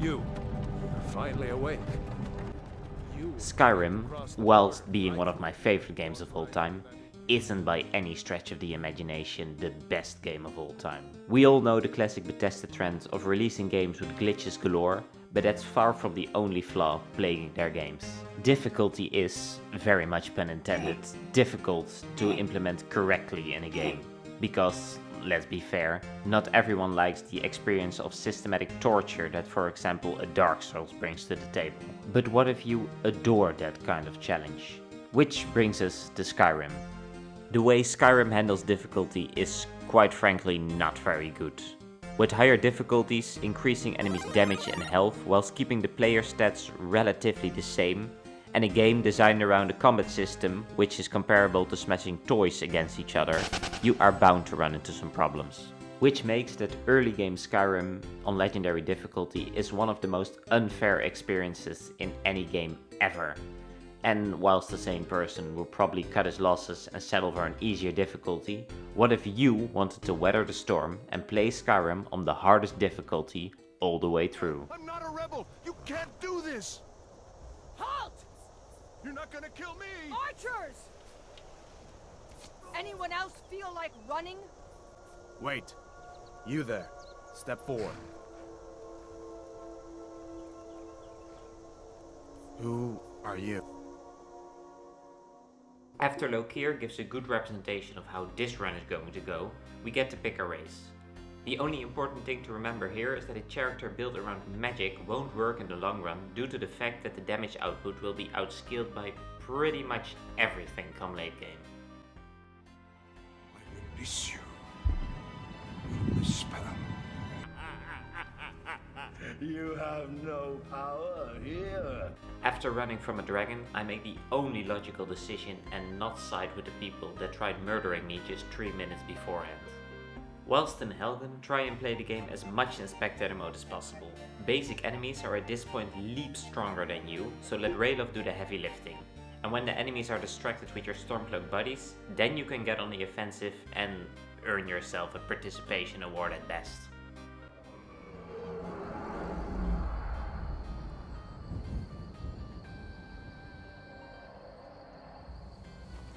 You're finally awake. Skyrim, whilst being one of my favorite games of all time, isn't by any stretch of the imagination the best game of all time. We all know the classic Bethesda trend of releasing games with glitches galore, but that's far from the only flaw plaguing their games. Difficulty is, very much pun intended, difficult to implement correctly in a game. Because, let's be fair, not everyone likes the experience of systematic torture that, for example, a Dark Souls brings to the table. But what if you adore that kind of challenge? Which brings us to Skyrim. The way Skyrim handles difficulty is, quite frankly, not very good. With higher difficulties, increasing enemies' damage and health whilst keeping the player stats relatively the same, and a game designed around a combat system which is comparable to smashing toys against each other, you are bound to run into some problems. Which makes that early game Skyrim on legendary difficulty is one of the most unfair experiences in any game ever. And whilst the same person will probably cut his losses and settle for an easier difficulty, what if you wanted to weather the storm and play Skyrim on the hardest difficulty all the way through? I'm not a rebel! You can't do this! Halt! You're not gonna kill me! Archers! Anyone else feel like running? Wait. You there. Step forward. Who are you? After Lokir gives a good representation of how this run is going to go, we get to pick a race. The only important thing to remember here is that a character built around magic won't work in the long run due to the fact that the damage output will be outskilled by pretty much everything come late game. I release you from the spell. You have no power here. After running from a dragon, I make the only logical decision and not side with the people that tried murdering me just 3 minutes beforehand. Whilst in Helgen, try and play the game as much in spectator mode as possible. Basic enemies are at this point leaps stronger than you, so let Ralof do the heavy lifting. And when the enemies are distracted with your Stormcloak buddies, then you can get on the offensive and earn yourself a participation award at best.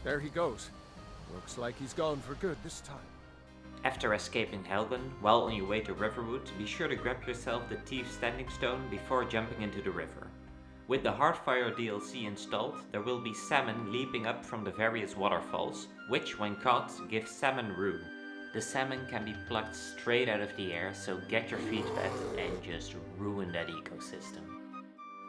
There he goes. Looks like he's gone for good this time. After escaping Helgen, while on your way to Riverwood, be sure to grab yourself the Thief's Standing Stone before jumping into the river. With the Hearthfire DLC installed, there will be salmon leaping up from the various waterfalls, which when caught give salmon roux. The salmon can be plucked straight out of the air, so get your feet wet and just ruin that ecosystem.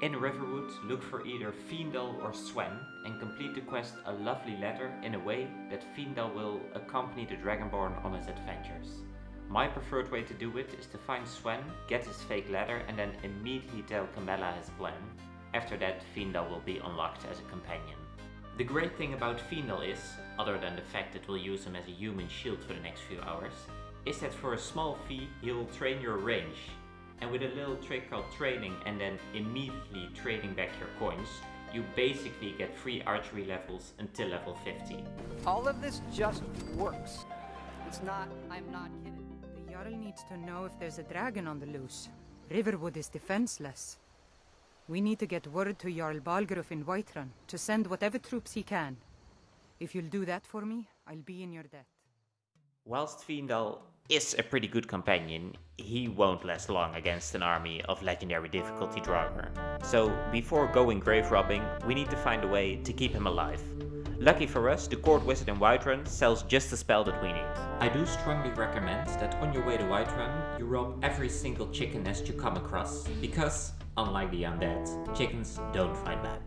In Riverwood, look for either Fiendal or Swen and complete the quest A Lovely Letter in a way that Fiendal will accompany the Dragonborn on his adventures. My preferred way to do it is to find Swen, get his fake letter and then immediately tell Camilla his plan. After that, Fiendal will be unlocked as a companion. The great thing about Fiendal is, other than the fact that we'll use him as a human shield for the next few hours, is that for a small fee he will train your range. And with a little trick called trading and then immediately trading back your coins, you basically get free archery levels until level 50. All of this just works. It's not, I'm not kidding. The Jarl needs to know if there's a dragon on the loose. Riverwood is defenseless. We need to get word to Jarl Balgruuf in Whiterun to send whatever troops he can. If you'll do that for me, I'll be in your debt. Whilst Fiendal is a pretty good companion, he won't last long against an army of legendary difficulty Draugr. So before going grave robbing, we need to find a way to keep him alive. Lucky for us, the Court Wizard in Whiterun sells just the spell that we need. I do strongly recommend that on your way to Whiterun, you rob every single chicken nest you come across, because, unlike the undead, chickens don't fight back.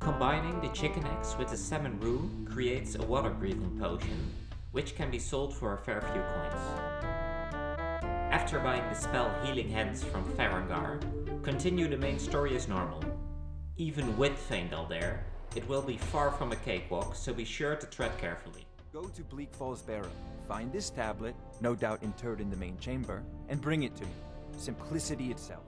Combining the chicken eggs with the salmon roux creates a water-breathing potion, which can be sold for a fair few coins. After buying the spell Healing Hands from Farengar, continue the main story as normal. Even with Faendal there, it will be far from a cakewalk, so be sure to tread carefully. Go to Bleak Falls Barrow, find this tablet, no doubt interred in the main chamber, and bring it to me. Simplicity itself.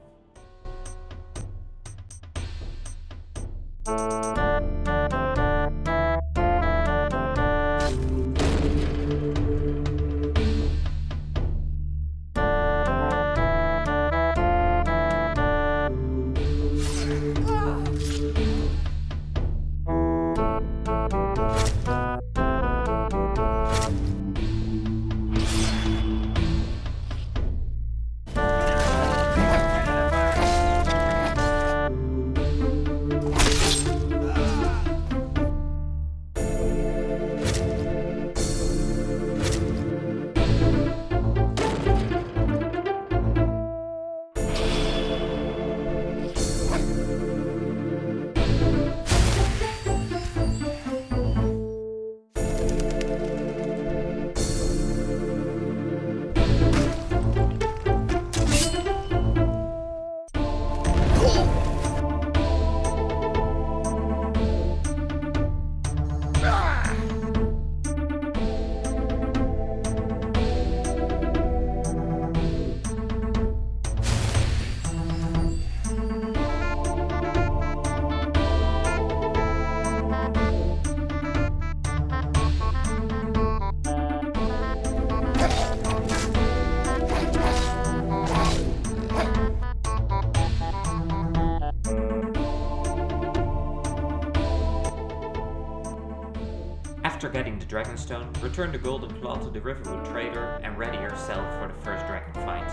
Dragonstone, return the golden claw to the Riverwood trader and ready yourself for the first dragon fight.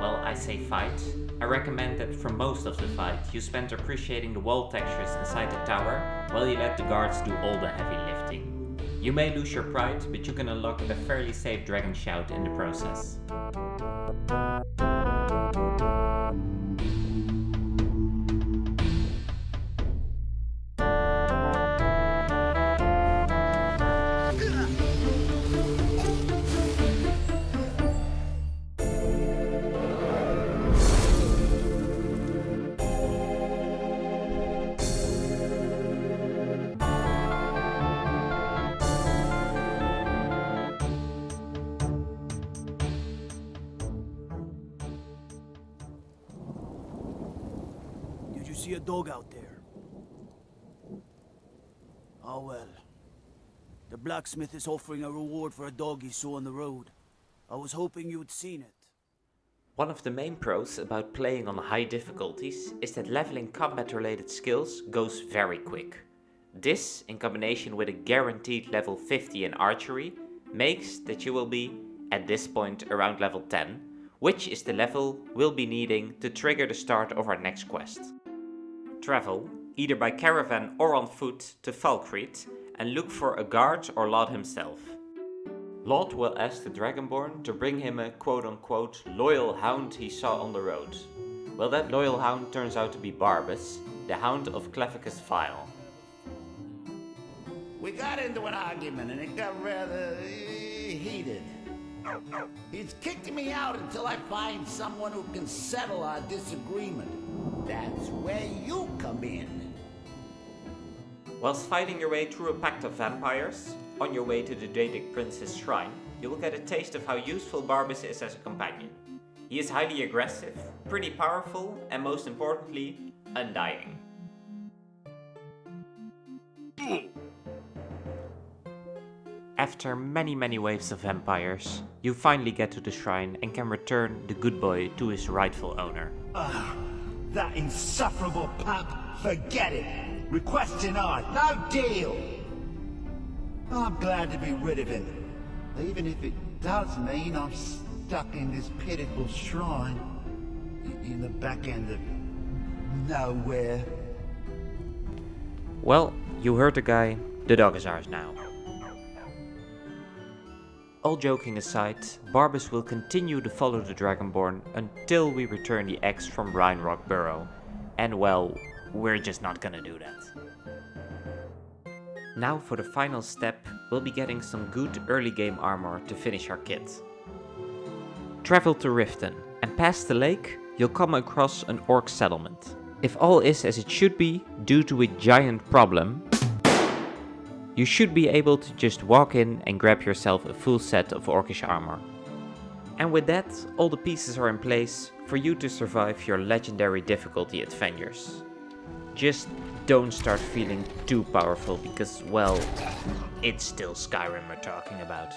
Well, I say fight. I recommend that for most of the fight you spend appreciating the wall textures inside the tower while you let the guards do all the heavy lifting. You may lose your pride, but you can unlock a fairly safe dragon shout in the process. Did you see a dog out there? Oh well. The blacksmith is offering a reward for a dog he saw on the road. I was hoping you'd seen it. One of the main pros about playing on high difficulties is that leveling combat related skills goes very quick. This, in combination with a guaranteed level 50 in archery, makes that you will be, at this point, around level 10, which is the level we'll be needing to trigger the start of our next quest. Travel, either by caravan or on foot, to Falkreath and look for a guard or Laud himself. Laud will ask the Dragonborn to bring him a quote-unquote loyal hound he saw on the road. Well, that loyal hound turns out to be Barbas, the hound of Clevicus Vile. We got into an argument and it got rather heated. He's kicked me out until I find someone who can settle our disagreement. That's where you come in. Whilst fighting your way through a pact of vampires, on your way to the Jagex Prince's shrine, you will get a taste of how useful Barbas is as a companion. He is highly aggressive, pretty powerful, and most importantly, undying. After many waves of vampires, you finally get to the shrine and can return the good boy to his rightful owner. That insufferable pup, forget it. Request denied, no deal. I'm glad to be rid of him, even if it does mean I'm stuck in this pitiful shrine in the back end of nowhere. Well, you heard the guy, the dog is ours now. All joking aside, Barbas will continue to follow the Dragonborn until we return the eggs from Rhinerock Burrow. And well, we're just not gonna do that. Now for the final step, we'll be getting some good early game armor to finish our kit. Travel to Riften, and past the lake, you'll come across an orc settlement. If all is as it should be, due to a giant problem, you should be able to just walk in and grab yourself a full set of orcish armor. And with that, all the pieces are in place for you to survive your legendary difficulty adventures. Just don't start feeling too powerful because, well, it's still Skyrim we're talking about.